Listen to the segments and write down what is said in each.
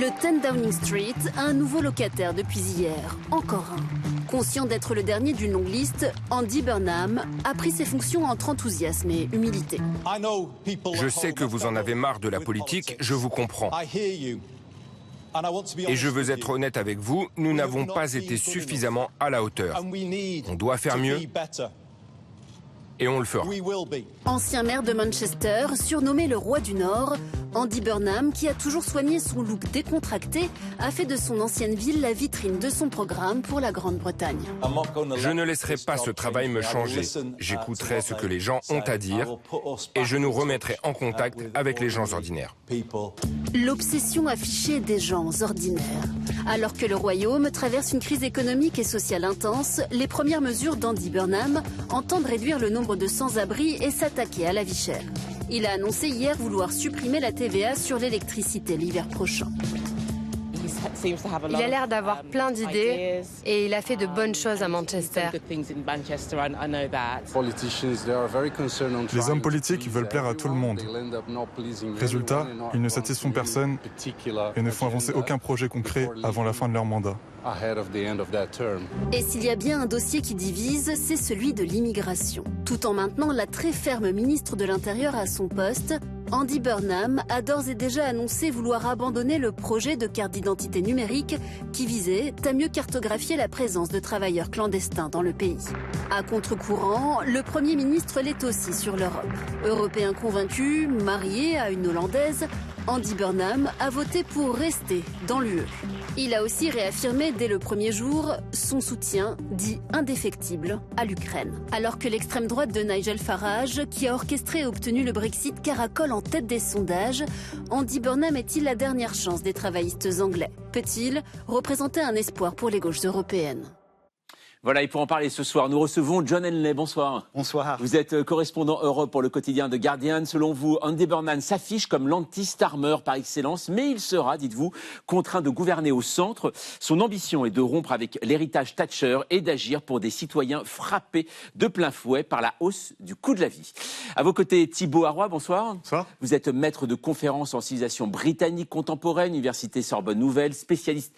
Le 10 Downing Street a un nouveau locataire depuis hier, encore un. Conscient d'être le dernier d'une longue liste, Andy Burnham a pris ses fonctions entre enthousiasme et humilité. Je sais que vous en avez marre de la politique, je vous comprends. Et je veux être honnête avec vous, nous n'avons pas été suffisamment à la hauteur. On doit faire mieux. Et on le fera. Ancien maire de Manchester, surnommé le roi du Nord, Andy Burnham, qui a toujours soigné son look décontracté, a fait de son ancienne ville la vitrine de son programme pour la Grande-Bretagne. Je ne laisserai pas ce travail me changer. J'écouterai ce que les gens ont à dire et je nous remettrai en contact avec les gens ordinaires. L'obsession affichée des gens ordinaires. Alors que le Royaume traverse une crise économique et sociale intense, les premières mesures d'Andy Burnham entendent réduire le nombre de sans-abri et s'attaquer à la vie chère. Il a annoncé hier vouloir supprimer la TVA sur l'électricité l'hiver prochain. Il a l'air d'avoir plein d'idées et il a fait de bonnes choses à Manchester. Les hommes politiques veulent plaire à tout le monde. Résultat, ils ne satisfont personne et ne font avancer aucun projet concret avant la fin de leur mandat. Et s'il y a bien un dossier qui divise, c'est celui de l'immigration. Tout en maintenant la très ferme ministre de l'Intérieur à son poste, Andy Burnham a d'ores et déjà annoncé vouloir abandonner le projet de carte d'identité numérique qui visait à mieux cartographier la présence de travailleurs clandestins dans le pays. À contre-courant, le Premier ministre l'est aussi sur l'Europe. Européen convaincu, marié à une Hollandaise, Andy Burnham a voté pour rester dans l'UE. Il a aussi réaffirmé dès le premier jour son soutien, dit indéfectible, à l'Ukraine. Alors que l'extrême droite de Nigel Farage, qui a orchestré et obtenu le Brexit, caracole en tête des sondages, Andy Burnham est-il la dernière chance des travaillistes anglais? Peut-il représenter un espoir pour les gauches européennes? Voilà, et pour en parler ce soir, nous recevons John Henley. Bonsoir. Bonsoir. Vous êtes correspondant Europe pour le quotidien The Guardian. Selon vous, Andy Burnham s'affiche comme l'anti-Starmer par excellence, mais il sera, dites-vous, contraint de gouverner au centre. Son ambition est de rompre avec l'héritage Thatcher et d'agir pour des citoyens frappés de plein fouet par la hausse du coût de la vie. À vos côtés, Thibaut Arroy, bonsoir. Bonsoir. Vous êtes maître de conférences en civilisation britannique contemporaine, Université Sorbonne Nouvelle, spécialiste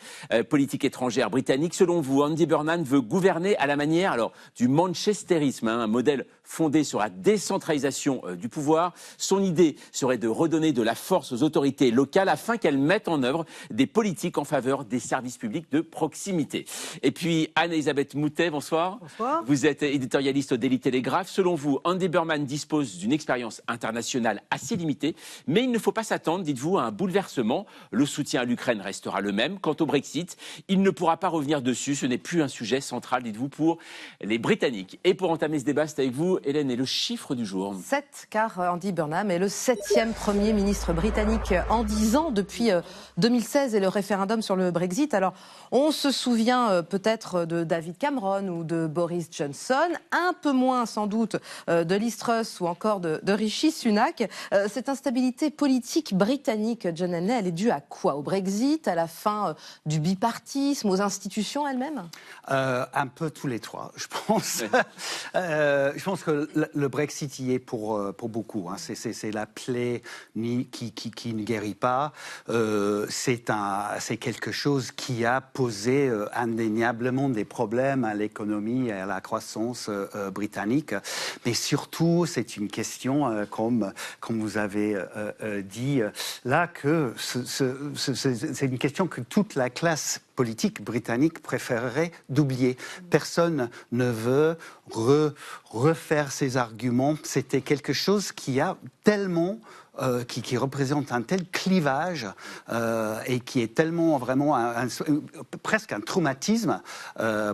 politique étrangère britannique. Selon vous, Andy Burnham veut gouverner à la manière du manchesterisme, un modèle fondé sur la décentralisation du pouvoir. Son idée serait de redonner de la force aux autorités locales afin qu'elles mettent en œuvre des politiques en faveur des services publics de proximité. Et puis Anne-Elisabeth Moutet, bonsoir. Bonsoir. Vous êtes éditorialiste au Daily Telegraph. Selon vous, Andy Burnham dispose d'une expérience internationale assez limitée, mais il ne faut pas s'attendre, dites-vous, à un bouleversement. Le soutien à l'Ukraine restera le même. Quant au Brexit, il ne pourra pas revenir dessus. Ce n'est plus un sujet central, dites-vous, pour les Britanniques. Et pour entamer ce débat, c'est avec vous, Hélène, et le chiffre du jour. 7, car Andy Burnham est le 7e Premier ministre britannique en 10 ans depuis 2016 et le référendum sur le Brexit. Alors, on se souvient peut-être de David Cameron ou de Boris Johnson, un peu moins sans doute de Liz Truss ou encore de Rishi Sunak. Cette instabilité politique britannique, John Henley, elle est due à quoi? Au Brexit, à la fin du bipartisme, aux institutions elles-mêmes? Un peu tous les trois, je pense. Je pense que le Brexit y est pour beaucoup. Hein. C'est la plaie qui ne guérit pas. C'est quelque chose qui a posé indéniablement des problèmes à l'économie et à la croissance britannique. Mais surtout, c'est une question, comme vous avez dit là, que c'est une question que toute la classe politique britannique préférerait d'oublier. Personne ne veut refaire ses arguments. C'était quelque chose qui a tellement... qui représente un tel clivage et qui est tellement vraiment presque un traumatisme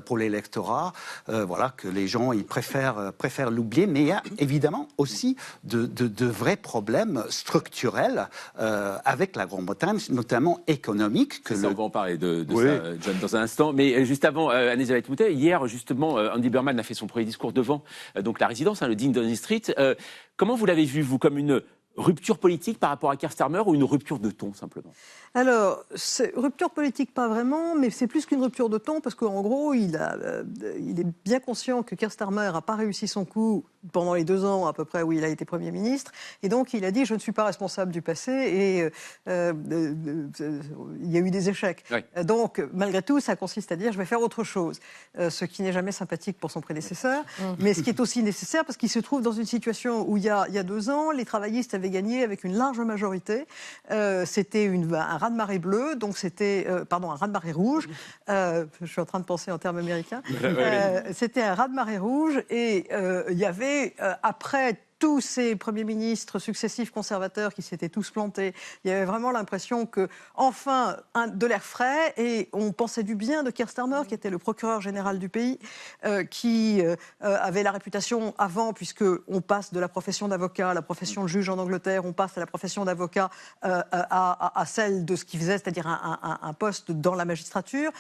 pour l'électorat, voilà, que les gens ils préfèrent l'oublier. Mais il y a évidemment aussi de vrais problèmes structurels avec la Grande-Bretagne, notamment économiques. On va en parler de oui. Ça, John, dans un instant. Mais juste avant, Anne-Elisabeth Moutet, hier justement, Andy Burnham a fait son premier discours devant donc la résidence, le 10 Downing Street. Comment vous l'avez vu, vous, comme une rupture politique par rapport à Keir Starmer ou une rupture de ton, simplement? Alors, rupture politique, pas vraiment, mais c'est plus qu'une rupture de ton, parce qu'en gros, il est bien conscient que Keir Starmer n'a pas réussi son coup pendant les 2 ans à peu près où il a été Premier ministre. Et donc, il a dit, je ne suis pas responsable du passé et il y a eu des échecs. Oui. Donc, malgré tout, ça consiste à dire, je vais faire autre chose. Ce qui n'est jamais sympathique pour son prédécesseur, mais ce qui est aussi nécessaire parce qu'il se trouve dans une situation où il y a 2 ans, les travaillistes avaient gagné avec une large majorité. C'était un raz-de-marée bleu, donc c'était, un raz-de-marée rouge. Je suis en train de penser en termes américains. C'était un raz-de-marée rouge et il y avait, après tous ces premiers ministres successifs conservateurs qui s'étaient tous plantés, il y avait vraiment l'impression que, enfin, de l'air frais, et on pensait du bien de Keir Starmer, qui était le procureur général du pays, qui avait la réputation avant, puisqu'on passe de la profession d'avocat à la profession de juge en Angleterre, on passe à la profession d'avocat à celle de ce qu'il faisait, c'est-à-dire un poste dans la magistrature,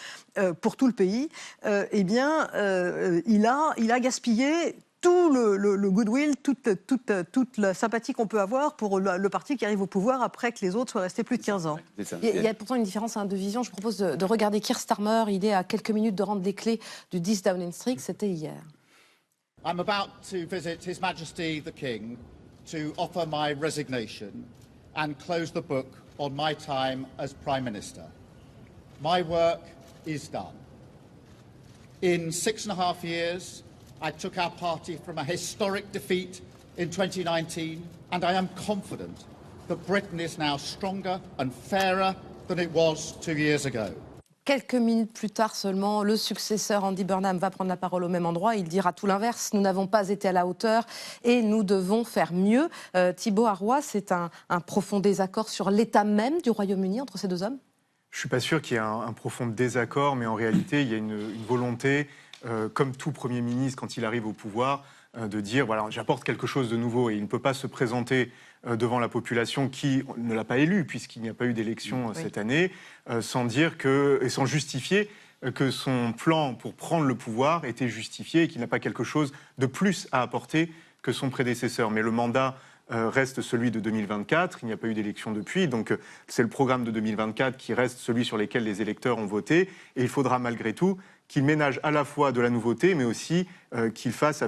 pour tout le pays. Il a gaspillé tout le goodwill, toute la sympathie qu'on peut avoir pour le parti qui arrive au pouvoir après que les autres soient restés plus de 15 ans. Il y a pourtant une différence de vision. Je propose de regarder Keir Starmer. Il est à quelques minutes de rendre les clés du 10 Downing Street. C'était hier. I'm about to visit His Majesty the King to offer my resignation and close the book on my time as Prime Minister. My work is done. In 6.5 years, I took our party from a historic defeat in 2019, and I am confident that Britain is now stronger and fairer than it was 2 years ago. Quelques minutes plus tard seulement, le successeur Andy Burnham va prendre la parole au même endroit. Il dira tout l'inverse. Nous n'avons pas été à la hauteur et nous devons faire mieux. Thibaut Arroy, c'est un profond désaccord sur l'état même du Royaume-Uni entre ces deux hommes ? Je ne suis pas sûr qu'il y ait un profond désaccord, mais en réalité, il y a une volonté, comme tout Premier ministre, quand il arrive au pouvoir, de dire, voilà, j'apporte quelque chose de nouveau. Et il ne peut pas se présenter devant la population qui ne l'a pas élu, puisqu'il n'y a pas eu d'élection cette année, sans dire et sans justifier que son plan pour prendre le pouvoir était justifié et qu'il n'a pas quelque chose de plus à apporter que son prédécesseur. Mais le mandat reste celui de 2024, il n'y a pas eu d'élection depuis, donc c'est le programme de 2024 qui reste celui sur lequel les électeurs ont voté, et il faudra malgré tout qu'il ménage à la fois de la nouveauté, mais aussi qu'il fasse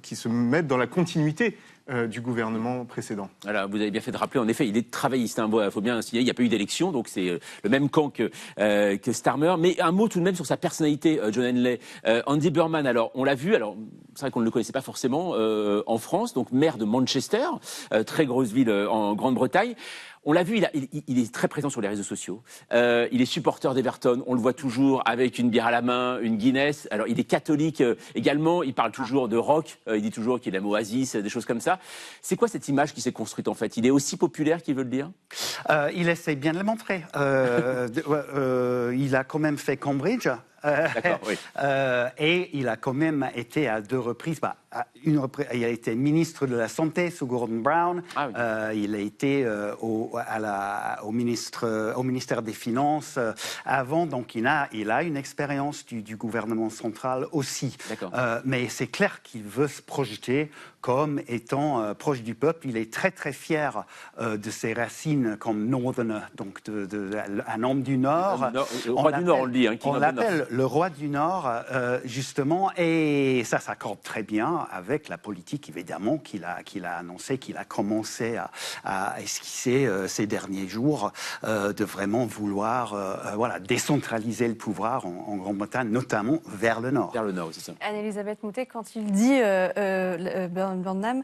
qu'il se mette dans la continuité du gouvernement précédent. Alors, vous avez bien fait de rappeler, en effet, il est travailliste. Il faut bien signaler, il n'y a pas eu d'élection, donc c'est le même camp que Starmer. Mais un mot tout de même sur sa personnalité, John Henley. Andy Burnham, alors on l'a vu, alors c'est vrai qu'on ne le connaissait pas forcément en France, donc maire de Manchester, très grosse ville en Grande-Bretagne. On l'a vu, il est très présent sur les réseaux sociaux. Il est supporter d'Everton. On le voit toujours avec une bière à la main, une Guinness. Alors, il est catholique également. Il parle toujours de rock. Il dit toujours qu'il aime Oasis, des choses comme ça. C'est quoi cette image qui s'est construite, en fait ? Il est aussi populaire qu'il veut le dire ? Il essaie bien de le montrer. Il a quand même fait Cambridge. Oui. Et il a quand même été à 2 reprises. Il a été ministre de la Santé sous Gordon Brown. Ah oui. Il a été au ministère des Finances avant. Donc il a une expérience du gouvernement central aussi. Mais c'est clair qu'il veut se projeter comme étant proche du peuple. Il est très très fier de ses racines comme Northerner, donc un homme du Nord. Le roi du Nord, on le dit. On l'appelle le roi du Nord, justement, et ça s'accorde très bien avec la politique, évidemment, qu'il a annoncé, qu'il a commencé à esquisser ces derniers jours, de vraiment vouloir décentraliser le pouvoir en Grande-Bretagne, notamment vers le Nord. Vers le Nord, c'est ça. Anne-Elisabeth Moutet, quand il dit Burnham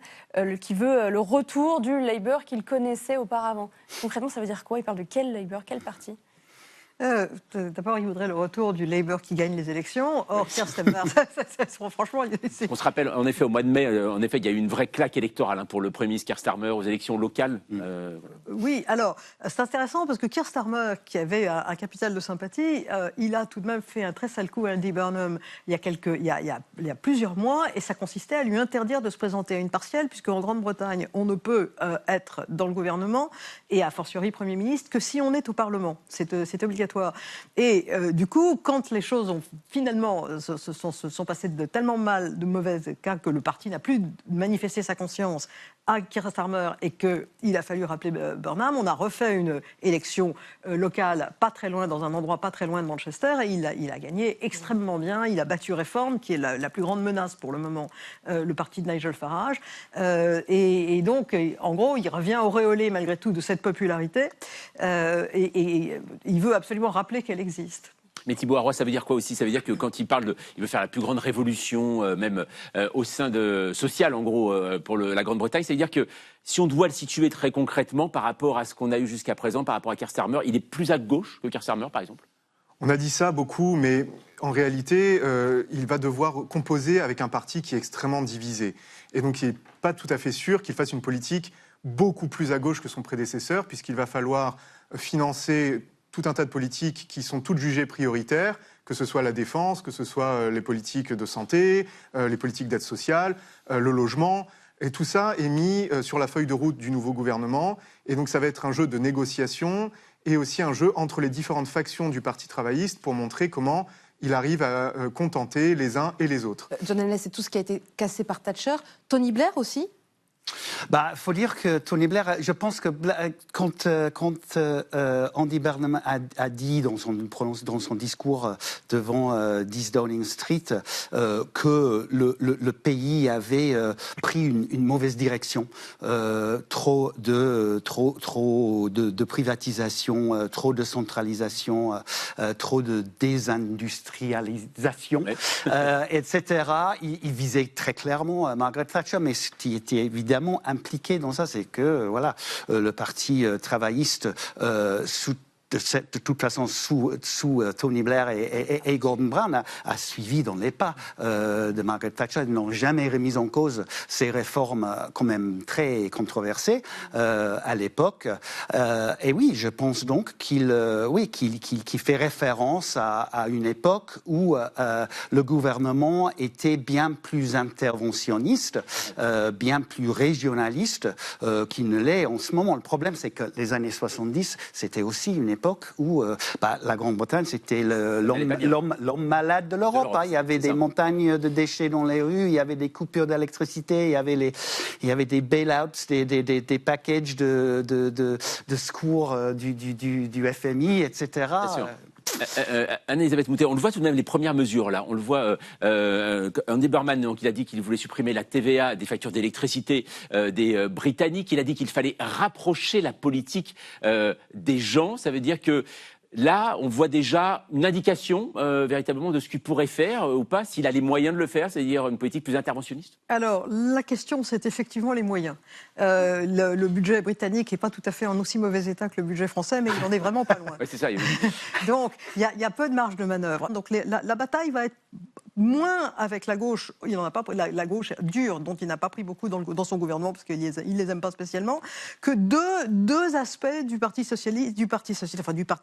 qui veut le retour du Labour qu'il connaissait auparavant, concrètement, ça veut dire quoi ? Il parle de quel Labour, quel parti ? D'abord, il voudrait le retour du Labour qui gagne les élections. Or, Keir Starmer, franchement... On se rappelle, en effet, au mois de mai, il y a eu une vraie claque électorale pour le Premier ministre Keir Starmer aux élections locales. Oui, alors, c'est intéressant parce que Keir Starmer, qui avait un capital de sympathie, il a tout de même fait un très sale coup à Andy Burnham il y a plusieurs mois, et ça consistait à lui interdire de se présenter à une partielle, puisqu'en Grande-Bretagne, on ne peut être dans le gouvernement, et a fortiori Premier ministre, que si on est au Parlement. C'est obligatoire. Et du coup, quand les choses ont finalement se sont passées de tellement mal, de mauvais cas, que le parti n'a plus manifesté sa conscience à Keir Starmer et qu'il a fallu rappeler Burnham, on a refait une élection locale pas très loin, dans un endroit pas très loin de Manchester, et il a gagné extrêmement bien. Il a battu Reform, qui est la plus grande menace pour le moment, le parti de Nigel Farage. Et donc, en gros, il revient auréolé malgré tout de cette popularité et il veut absolument rappeler qu'elle existe. Mais Thibaut Arroy, ça veut dire quoi aussi? Ça veut dire que quand il parle il veut faire la plus grande révolution, même au sein social, en gros, pour la Grande-Bretagne, ça veut dire que si on doit le situer très concrètement par rapport à ce qu'on a eu jusqu'à présent, par rapport à Keir Starmer, il est plus à gauche que Keir Starmer, par exemple? On a dit ça beaucoup, mais en réalité, il va devoir composer avec un parti qui est extrêmement divisé. Et donc, il n'est pas tout à fait sûr qu'il fasse une politique beaucoup plus à gauche que son prédécesseur, puisqu'il va falloir financer tout un tas de politiques qui sont toutes jugées prioritaires, que ce soit la défense, que ce soit les politiques de santé, les politiques d'aide sociale, le logement. Et tout ça est mis sur la feuille de route du nouveau gouvernement. Et donc ça va être un jeu de négociation et aussi un jeu entre les différentes factions du Parti travailliste pour montrer comment il arrive à contenter les uns et les autres. John Ellis, c'est tout ce qui a été cassé par Thatcher. Tony Blair aussi? Faut dire que Tony Blair, je pense que quand Andy Burnham a dit dans son discours devant 10 Downing Street que le pays avait pris une mauvaise direction, trop de privatisation, trop de centralisation, trop de désindustrialisation, etc. Il visait très clairement Margaret Thatcher, mais ce qui était évidemment impliqué dans ça, c'est que le parti travailliste de toute façon, sous Tony Blair et Gordon Brown, a suivi dans les pas de Margaret Thatcher. Ils n'ont jamais remis en cause ces réformes quand même très controversées à l'époque. Et oui, je pense donc qu'il fait référence à une époque où le gouvernement était bien plus interventionniste, bien plus régionaliste qu'il ne l'est en ce moment. Le problème, c'est que les années 70, c'était aussi une époque où la Grande-Bretagne, c'était l'homme malade de l'Europe. Il y avait des montagnes de déchets dans les rues, il y avait des coupures d'électricité, il y avait des bail-outs, des packages de secours du FMI, etc. Anne-Elisabeth Moutet, on le voit tout de même les premières mesures là. On le voit, Andy Burnham, donc il a dit qu'il voulait supprimer la TVA des factures d'électricité des Britanniques. Il a dit qu'il fallait rapprocher la politique des gens. Ça veut dire que là, on voit déjà une indication véritablement de ce qu'il pourrait faire ou pas, s'il a les moyens de le faire, c'est-à-dire une politique plus interventionniste. Alors, la question, c'est effectivement les moyens. Le budget britannique n'est pas tout à fait en aussi mauvais état que le budget français, mais il n'en est vraiment pas loin. Oui, c'est ça. Donc, il y a peu de marge de manœuvre. Donc, la bataille va être moins avec la gauche, il en a pas, la gauche dure, dont il n'a pas pris beaucoup dans son gouvernement, parce qu'il les aime pas spécialement, que deux aspects du Parti socialiste, du Parti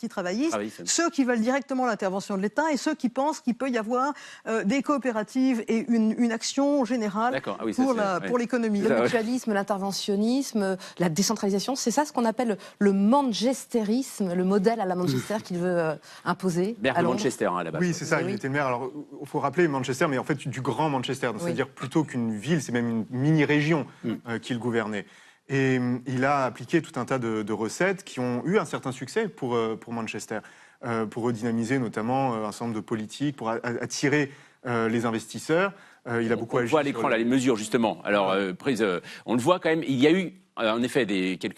travailliste, ceux qui veulent directement l'intervention de l'État et ceux qui pensent qu'il peut y avoir des coopératives et une action générale pour l'économie. Le mutualisme, l'interventionnisme, la décentralisation, c'est ça ce qu'on appelle le manchesterisme, le modèle à la Manchester qu'il veut imposer. Maire de Manchester, à la base. Oui, c'est ça, il était maire. Alors, il faut rappeler Manchester, mais en fait du grand Manchester, c'est-à-dire plutôt qu'une ville, c'est même une mini-région qu'il gouvernait. Et il a appliqué tout un tas de recettes qui ont eu un certain succès pour Manchester, pour redynamiser notamment un certain nombre de politiques, pour attirer les investisseurs. Il a beaucoup agi. On voit à l'écran les mesures justement. Alors on le voit quand même. Il y a eu en effet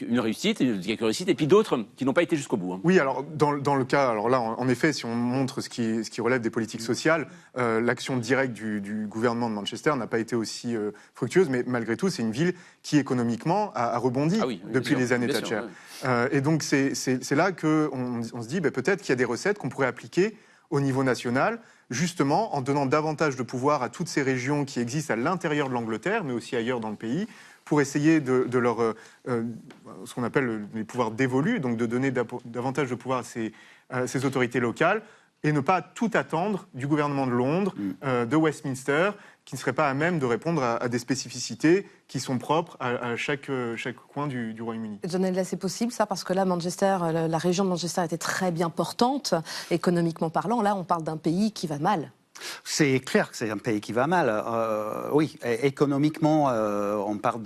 une réussite, quelques réussites, et puis d'autres qui n'ont pas été jusqu'au bout. Oui, alors dans le cas, alors là, en effet, si on montre ce qui relève des politiques sociales, l'action directe du gouvernement de Manchester n'a pas été aussi fructueuse, mais malgré tout, c'est une ville qui économiquement a rebondi depuis les années Thatcher. Et donc c'est là qu'on se dit peut-être qu'il y a des recettes qu'on pourrait appliquer au niveau national, justement en donnant davantage de pouvoir à toutes ces régions qui existent à l'intérieur de l'Angleterre, mais aussi ailleurs dans le pays, pour essayer de leur, ce qu'on appelle les pouvoirs dévolus, donc de donner davantage de pouvoir à ces autorités locales, et ne pas tout attendre du gouvernement de Londres, de Westminster, qui ne serait pas à même de répondre à des spécificités qui sont propres à chaque coin du Royaume-Uni. John Ellis, c'est possible ça, parce que là, Manchester, la région de Manchester était très bien portante, économiquement parlant. Là, on parle d'un pays qui va mal. C'est clair que c'est un pays qui va mal. Oui, économiquement, on parle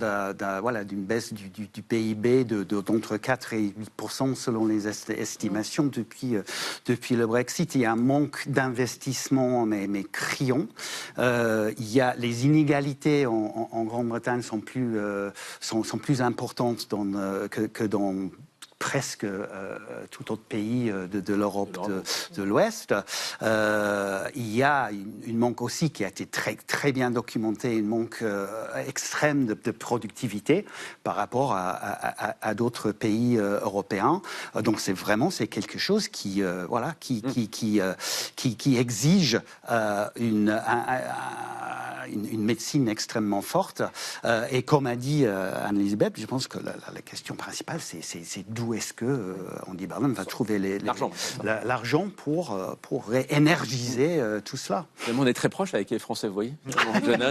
d'une baisse du PIB d'entre 4 et 8% selon les estimations depuis le Brexit. Il y a un manque d'investissement, mais criant. Il y a les inégalités en Grande-Bretagne sont plus importantes que dans presque tout autre pays de l'Europe de l'Ouest. Il y a une manque aussi qui a été très, très bien documentée, une manque extrême de productivité par rapport à d'autres pays européens. Donc c'est quelque chose qui exige une médecine extrêmement forte. Et comme a dit Anne-Elisabeth, je pense que la question principale, c'est d'où est-ce que Andy Burnham va trouver l'argent pour énergiser tout cela. On est très proche avec les Français, vous voyez.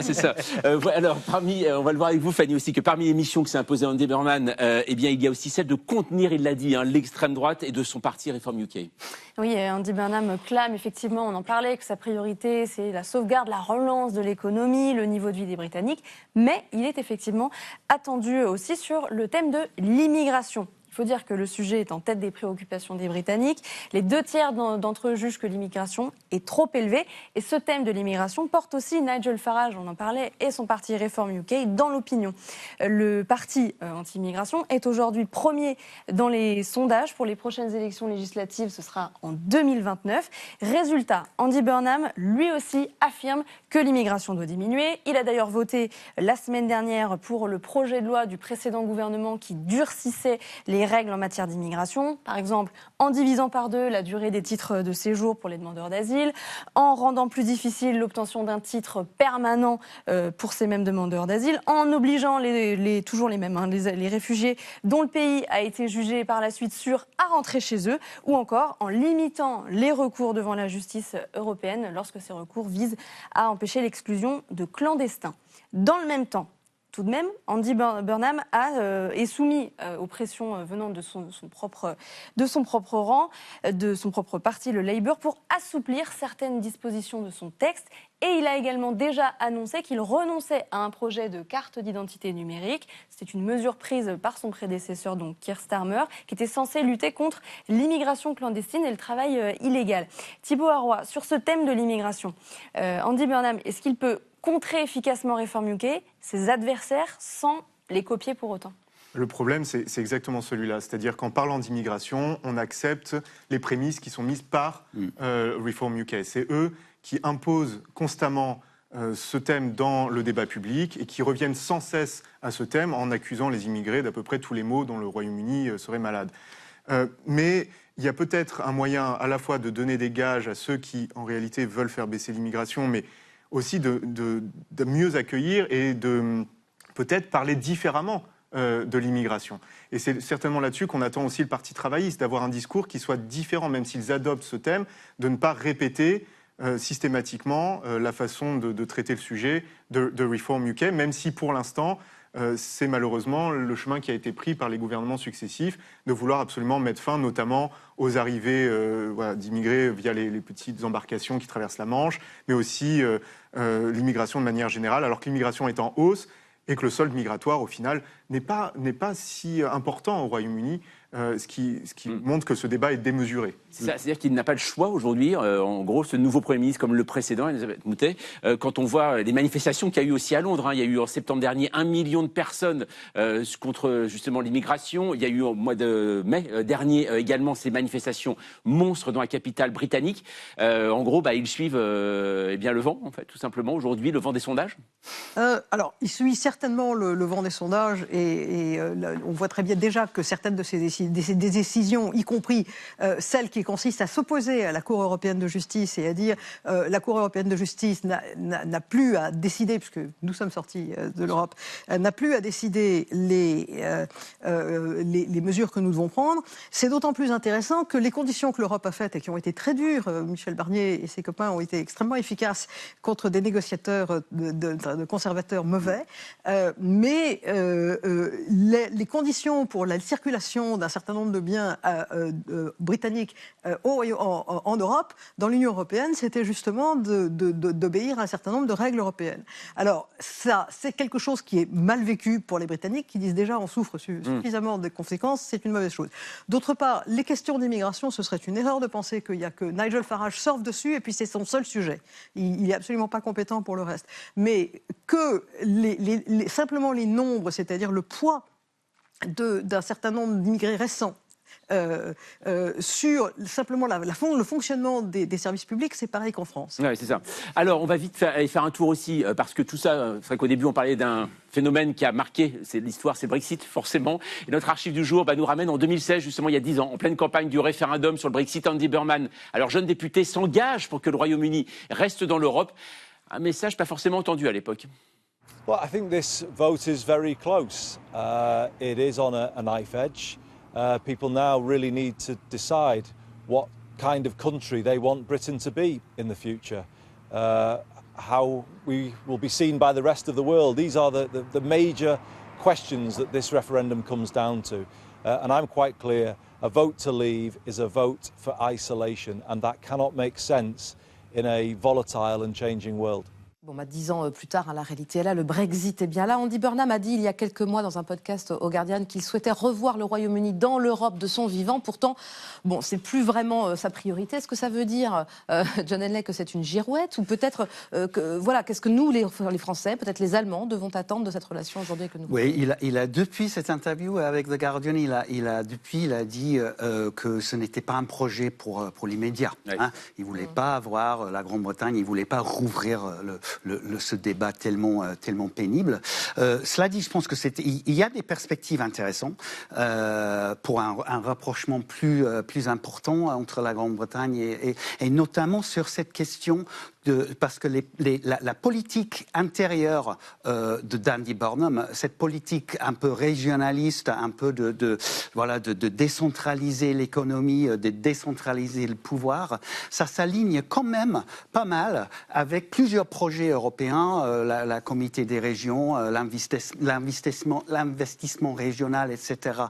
C'est ça. Alors, on va le voir avec vous, Fanny, aussi, que parmi les missions que s'est imposée Andy Burnham, il y a aussi celle de contenir, il l'a dit, l'extrême droite et de son parti Reform UK. Oui, Andy Burnham clame effectivement, on en parlait, que sa priorité, c'est la sauvegarde, la relance de l'économie, le niveau de vie des Britanniques, mais il est effectivement attendu aussi sur le thème de l'immigration. Il faut dire que le sujet est en tête des préoccupations des Britanniques. Les 2/3 d'entre eux jugent que l'immigration est trop élevée. Et ce thème de l'immigration porte aussi Nigel Farage, on en parlait, et son parti Reform UK dans l'opinion. Le parti anti-immigration est aujourd'hui premier dans les sondages pour les prochaines élections législatives. Ce sera en 2029. Résultat, Andy Burnham, lui aussi, affirme que l'immigration doit diminuer. Il a d'ailleurs voté la semaine dernière pour le projet de loi du précédent gouvernement qui durcissait les règles en matière d'immigration, par exemple en divisant par 2 la durée des titres de séjour pour les demandeurs d'asile, en rendant plus difficile l'obtention d'un titre permanent pour ces mêmes demandeurs d'asile, en obligeant toujours les mêmes, les réfugiés dont le pays a été jugé par la suite sûr à rentrer chez eux, ou encore en limitant les recours devant la justice européenne lorsque ces recours visent à empêcher l'exclusion de clandestins. Dans le même temps, tout de même, Andy Burnham est soumis aux pressions venant de son propre rang, de son propre parti, le Labour, pour assouplir certaines dispositions de son texte. Et il a également déjà annoncé qu'il renonçait à un projet de carte d'identité numérique. C'était une mesure prise par son prédécesseur, donc Keir Starmer, qui était censé lutter contre l'immigration clandestine et le travail illégal. Thibaut Arroy, sur ce thème de l'immigration, Andy Burnham, est-ce qu'il peut contrer efficacement Reform UK, ses adversaires, sans les copier pour autant? Le problème, c'est exactement celui-là. C'est-à-dire qu'en parlant d'immigration, on accepte les prémices qui sont mises par Reform UK. C'est eux qui imposent constamment ce thème dans le débat public et qui reviennent sans cesse à ce thème en accusant les immigrés d'à peu près tous les maux dont le Royaume-Uni serait malade. Mais il y a peut-être un moyen à la fois de donner des gages à ceux qui, en réalité, veulent faire baisser l'immigration, mais aussi de mieux accueillir et de peut-être parler différemment de l'immigration. Et c'est certainement là-dessus qu'on attend aussi le Parti travailliste, d'avoir un discours qui soit différent, même s'ils adoptent ce thème, de ne pas répéter systématiquement la façon de traiter le sujet de Reform UK, même si pour l'instant, c'est malheureusement le chemin qui a été pris par les gouvernements successifs de vouloir absolument mettre fin notamment aux arrivées d'immigrés via les petites embarcations qui traversent la Manche, mais aussi l'immigration de manière générale, alors que l'immigration est en hausse et que le solde migratoire, au final, n'est pas si important au Royaume-Uni, ce qui montre que ce débat est démesuré. C'est-à-dire qu'il n'a pas le choix aujourd'hui, en gros, ce nouveau Premier ministre comme le précédent, Elisabeth Moutet, quand on voit les manifestations qu'il y a eu aussi à Londres, il y a eu en septembre dernier 1 million de personnes contre justement l'immigration, il y a eu au mois de mai dernier également ces manifestations monstres dans la capitale britannique. En gros, ils suivent le vent, en fait, tout simplement, aujourd'hui, le vent des sondages. Alors, il suit certainement le vent des sondages et on voit très bien déjà que certaines de ces décisions, y compris celles qui consistent à s'opposer à la Cour européenne de justice et à dire la Cour européenne de justice n'a plus à décider, puisque nous sommes sortis de l'Europe, n'a plus à décider les mesures que nous devons prendre. C'est d'autant plus intéressant que les conditions que l'Europe a faites et qui ont été très dures, Michel Barnier et ses copains ont été extrêmement efficaces contre des négociateurs de conservateurs mauvais, mais les conditions pour la circulation d'un certain nombre de biens britanniques en Europe, dans l'Union européenne, c'était justement d'obéir à un certain nombre de règles européennes. Alors ça, c'est quelque chose qui est mal vécu pour les Britanniques, qui disent déjà on souffre suffisamment des conséquences, c'est une mauvaise chose. D'autre part, les questions d'immigration, ce serait une erreur de penser qu'il n'y a que Nigel Farage surfe dessus et puis c'est son seul sujet. Il n'est absolument pas compétent pour le reste. Mais que simplement les nombres, c'est-à-dire le poids d'un certain nombre d'immigrés récents, sur simplement le fonctionnement des services publics, c'est pareil qu'en France. Oui, c'est ça. Alors, on va vite aller faire un tour aussi, parce que tout ça, c'est vrai qu'au début, on parlait d'un phénomène qui a marqué l'histoire, c'est le Brexit, forcément. Et notre archive du jour nous ramène en 2016, justement, il y a 10 ans, en pleine campagne du référendum sur le Brexit. Andy Burnham, alors jeune député, s'engage pour que le Royaume-Uni reste dans l'Europe. Un message pas forcément entendu à l'époque. Well, I think this vote is very close. It is on a knife edge. People now really need to decide what kind of country they want Britain to be in the future. How we will be seen by the rest of the world. These are the major questions that this referendum comes down to. And I'm quite clear, a vote to leave is a vote for isolation, and that cannot make sense in a volatile and changing world. Bon, 10 ans plus tard, la réalité est là, le Brexit est bien là. Andy Burnham a dit il y a quelques mois dans un podcast au Guardian qu'il souhaitait revoir le Royaume-Uni dans l'Europe de son vivant. Pourtant, bon, c'est plus vraiment sa priorité. Est-ce que ça veut dire, John Henley, que c'est une girouette? Ou peut-être, qu'est-ce que nous, les Français, peut-être les Allemands, devons attendre de cette relation aujourd'hui que nous... Oui, il a depuis cette interview avec The Guardian, il a dit que ce n'était pas un projet pour l'immédiat. Oui. Hein. Il ne voulait pas avoir la Grande-Bretagne, il ne voulait pas rouvrir ce débat tellement pénible. Cela dit, je pense que il y a des perspectives intéressantes pour un rapprochement plus important entre la Grande-Bretagne et notamment sur cette question parce que la politique intérieure d'Andy Burnham, cette politique un peu régionaliste, un peu de décentraliser l'économie, de décentraliser le pouvoir, ça s'aligne quand même pas mal avec plusieurs projets européens, la Comité des régions, l'investissement régional, etc.,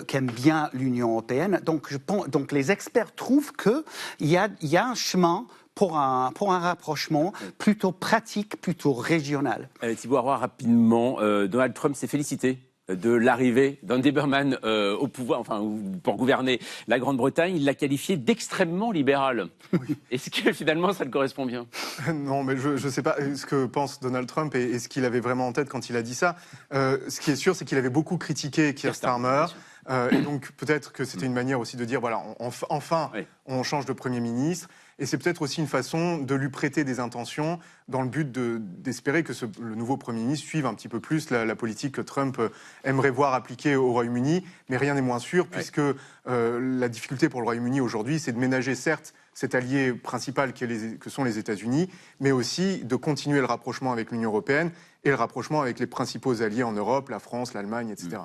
qu'aime bien l'Union européenne. Donc les experts trouvent qu'il y a un chemin pour un rapprochement plutôt pratique, plutôt régional. Thibaut Harrois, rapidement, Donald Trump s'est félicité de l'arrivée d'Andy Burnham au pouvoir, pour gouverner la Grande-Bretagne. Il l'a qualifié d'extrêmement libéral. Oui. Est-ce que finalement ça le correspond bien? Non, mais je ne sais pas ce que pense Donald Trump et ce qu'il avait vraiment en tête quand il a dit ça. Ce qui est sûr, c'est qu'il avait beaucoup critiqué Keir Starmer. Et donc peut-être que c'était une manière aussi de dire, voilà, enfin, oui, on change de Premier ministre. Et c'est peut-être aussi une façon de lui prêter des intentions dans le but d'espérer que le nouveau Premier ministre suive un petit peu plus la politique que Trump aimerait voir appliquée au Royaume-Uni. Mais rien n'est moins sûr, puisque la difficulté pour le Royaume-Uni aujourd'hui, c'est de ménager, certes, cet allié principal que sont les États-Unis, mais aussi de continuer le rapprochement avec l'Union européenne et le rapprochement avec les principaux alliés en Europe, la France, l'Allemagne, etc.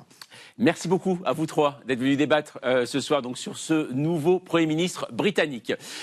Merci beaucoup à vous trois d'être venus débattre ce soir donc, sur ce nouveau Premier ministre britannique.